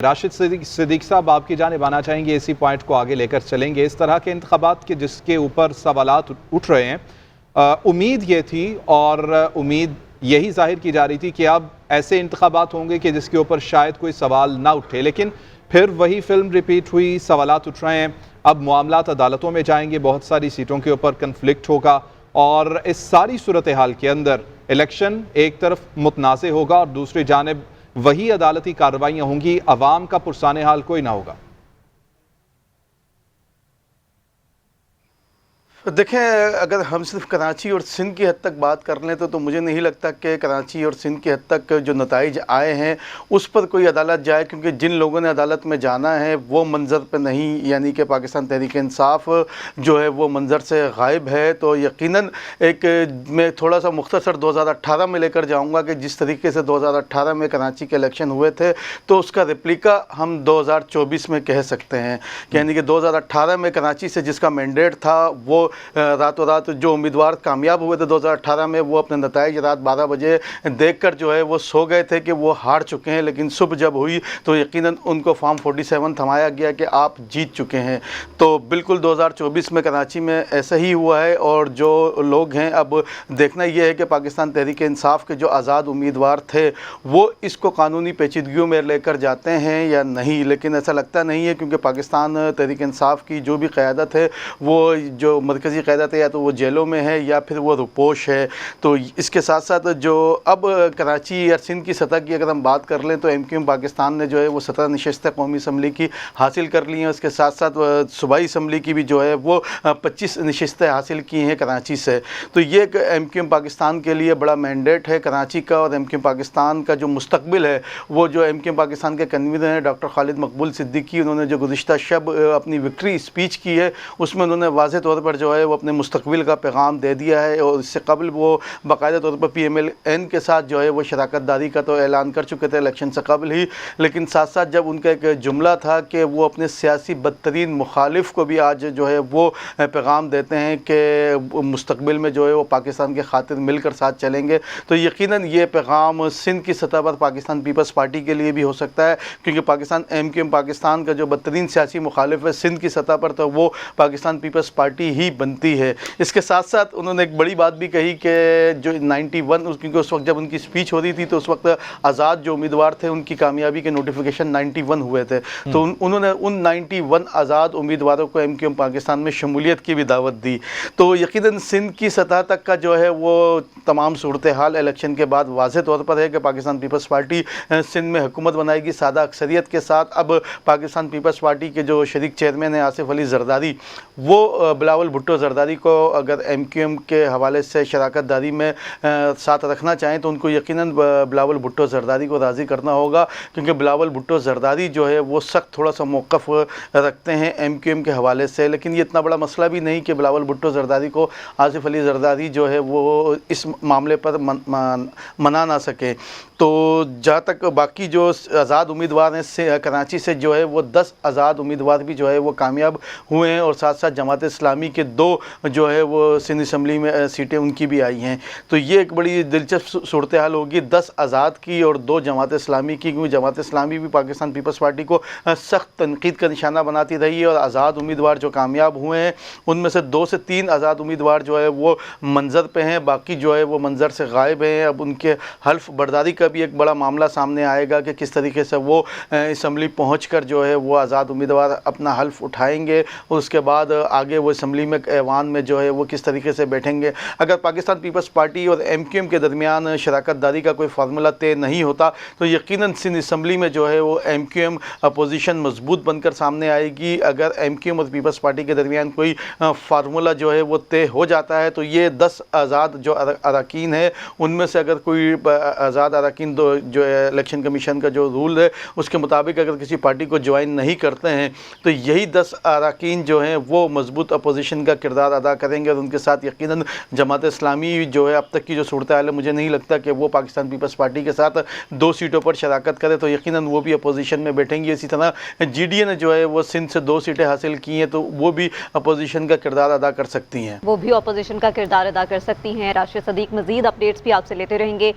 राशिद सिद्दीकी साहब, आपकी जानिब आना चाहेंगे, इसी पॉइंट को आगे लेकर चलेंगे। इस तरह के इंतखाबात के जिसके ऊपर सवालात उठ रहे हैं, उम्मीद ये थी और उम्मीद यही जाहिर की जा रही थी कि अब ऐसे इंतखाबात होंगे कि जिसके ऊपर शायद कोई सवाल ना उठे, लेकिन फिर वही फिल्म रिपीट हुई, सवालात उठ रहे हैं। अब मामलात अदालतों में जाएंगे, बहुत सारी सीटों के ऊपर कन्फ्लिक्ट होगा और इस सारी सूरत हाल के अंदर इलेक्शन एक तरफ मुतनाज़ होगा और दूसरी जानिब वही अदालती कार्रवाइयां होंगी, अवाम का पुरसाने हाल कोई ना होगा। देखें, अगर हम सिर्फ कराची और सिंध की हद तक बात कर लें तो मुझे नहीं लगता कि कराची और सिंध की हद तक जो नताइज आए हैं उस पर कोई अदालत जाए, क्योंकि जिन लोगों ने अदालत में जाना है वो मंज़र पे नहीं, यानी कि पाकिस्तान तहरीक इंसाफ जो है वो मंज़र से गायब है। तो यकीनन मैं थोड़ा सा मुख्तसर 2018 में लेकर जाऊँगा कि जिस तरीके से 2018 में कराची के इलेक्शन हुए थे तो उसका रिप्लिका हम 2024 में कह सकते हैं, यानी कि 2018 में कराची से जिसका मैंडेट था वो रातों रात जो उम्मीदवार कामयाब हुए थे 2018 में, वो अपने नताइज रात 12 बजे देखकर जो है वो सो गए थे कि वो हार चुके हैं, लेकिन सुबह जब हुई तो यकीनन उनको फॉर्म 47 थमाया गया कि आप जीत चुके हैं। तो बिल्कुल 2024 में कराची में ऐसा ही हुआ है। और जो लोग हैं, अब देखना यह है कि पाकिस्तान तहरीक इंसाफ के जो आज़ाद उम्मीदवार थे वो इसको कानूनी पेचीदगियों में लेकर जाते हैं या नहीं, लेकिन ऐसा लगता नहीं है, क्योंकि पाकिस्तान तहरीक इंसाफ की जो भी क़यादत है वो जो मरकज़ी क़यादत है या तो वो जेलों में है या फिर वो रुपोश है। तो इसके साथ साथ जो अब कराची या सिंध की सतह की अगर हम बात कर लें तो MQM पाकिस्तान ने जो है वो 17 नशस्तें कौमी असम्बली की हासिल कर ली हैं। उसके साथ साथ सूबाई असम्बली की भी जो है वो 25 नशस्तें हासिल की हैं कराची से। तो ये एक MQM पाकिस्तान के लिए बड़ा मैंडेट है कराची का, और MQM पाकिस्तान का जो मुस्तकबिल है वो जो MQM पाकिस्तान के कन्वीनर हैं डॉक्टर खालिद मकबूल सिद्दीकी, उन्होंने जो गुज़िश्ता शब अपनी विक्ट्री स्पीच की है उसमें उन्होंने वाज़ेह तौर पर जो है वो अपने मुस्तकबिल का पैगाम दे दिया है। और इससे कबल वो बाकायदा तौर पर PMLN के साथ जो है वो शराकत दारी का तो ऐलान कर चुके थे इलेक्शन से कबल ही, लेकिन साथ साथ जब उनका एक जुमला था कि वो अपने सियासी बदतरीन मुखालिफ को भी आज जो है वो पैगाम देते हैं कि मुस्तकबिल में जो है वो पाकिस्तान के खातिर मिलकर साथ चलेंगे, तो यकीनन ये पैगाम सिंध की सतह पर पाकिस्तान पीपल्स पार्टी के लिए भी हो सकता है, क्योंकि पाकिस्तान MQM पाकिस्तान का जो बदतरीन सियासी मुखालिफ है सिंध की सतह पर तो वो पाकिस्तान पीपल्स पार्टी ही बनती है। इसके साथ साथ उन्होंने एक बड़ी बात भी कही कि जो 91 क्योंकि उस वक्त जब उनकी स्पीच हो रही थी तो उस वक्त आज़ाद जो उम्मीदवार थे उनकी कामयाबी के नोटिफिकेशन 91 हुए थे, तो उन्होंने उन 91 आज़ाद उम्मीदवारों को MQM पाकिस्तान में शमूलियत की भी दावत दी। तो यकीनन सिंध की सतह तक का जो है वो तमाम सूरत हाल इलेक्शन के बाद वाज़ेह तौर पर है कि पाकिस्तान पीपल्स पार्टी सिंध में हुकूमत बनाएगी सादा अक्सरियत के साथ। अब पाकिस्तान पीपल्स पार्टी के जो शरीक चेयरमैन है आसिफ अली जरदारी, वो बिलावल भुट्टो जरदारी को अगर MQM के हवाले से शराकत दारी में साथ रखना चाहें तो उनको यकीनन बिलावल भुट्टो जरदारी को राज़ी करना होगा, क्योंकि बिलावल भुट्टो जरदारी जो है वो सख्त थोड़ा सा मौक़िफ़ रखते हैं MQM के हवाले से। लेकिन ये इतना बड़ा मसला भी नहीं कि बिलावल भुट्टो जरदारी को आसिफ अली जरदारी जो है वो इस मामले पर मना ना सके। तो जहाँ तक बाकी जो आज़ाद उम्मीदवार हैं कराची से जो है वो 10 आज़ाद उम्मीदवार भी जो है वो कामयाब हुए हैं, और साथ साथ जमात इस्लामी के 2 जो है वो सिंध असम्बली में सीटें उनकी भी आई हैं। तो ये एक बड़ी दिलचस्प सूरत हाल होगी 10 आज़ाद की और 2 जमात इस्लामी की, क्योंकि जमात इस्लामी भी पाकिस्तान पीपल्स पार्टी को सख्त तनकीद का निशाना बनाती रही है, और आज़ाद उम्मीदवार जो कामयाब हुए हैं उनमें से 2 से 3 आज़ाद उम्मीदवार जो है वो मंजर पे हैं, बाकी जो है वो मंजर से गायब हैं। अब उनके हल्फ बर्दारी का भी एक बड़ा मामला सामने आएगा कि किस तरीके से वो असम्बली पहुँच कर जो है वो आज़ाद उम्मीदवार अपना हल्फ उठाएँगे, और उसके बाद आगे वो असम्बली में ऐवान में जो है वो किस तरीके से बैठेंगे। अगर पाकिस्तान पीपल्स पार्टी और MQM के दरमियान शराकत दारी का कोई फार्मूला तय नहीं होता तो यकीनन सिंध असम्बली में जो है वो MQM अपोजिशन मजबूत बनकर सामने आएगी। अगर MQM और पीपल्स पार्टी के दरमियान कोई फार्मूला जो है वो तय हो जाता है तो ये 10 आज़ाद जो अरकान है उनमें से अगर कोई आज़ाद अरकान जो इलेक्शन कमीशन का जो रूल है उसके मुताबिक अगर किसी पार्टी को ज्वाइन नहीं करते हैं तो यही 10 अरकान जो हैं वो मजबूत अपोजिशन का किरदार अदा करेंगे, और उनके साथ यकीनन जमात इस्लामी जो है अब तक की जो सूरत हाल है मुझे नहीं लगता कि वो पाकिस्तान पीपल्स पार्टी के साथ 2 सीटों पर शराकत करे, तो यकीनन वो भी अपोजिशन में बैठेंगी। इसी तरह GDA ने जो है वो सिंध से 2 सीटें हासिल की हैं तो वो भी अपोजिशन का किरदार अदा कर सकती हैं, वो भी अपोजिशन का किरदार अदा कर सकती हैं। राशिद सिद्दीकी मज़ीद अपडेट्स भी आपसे लेते रहेंगे।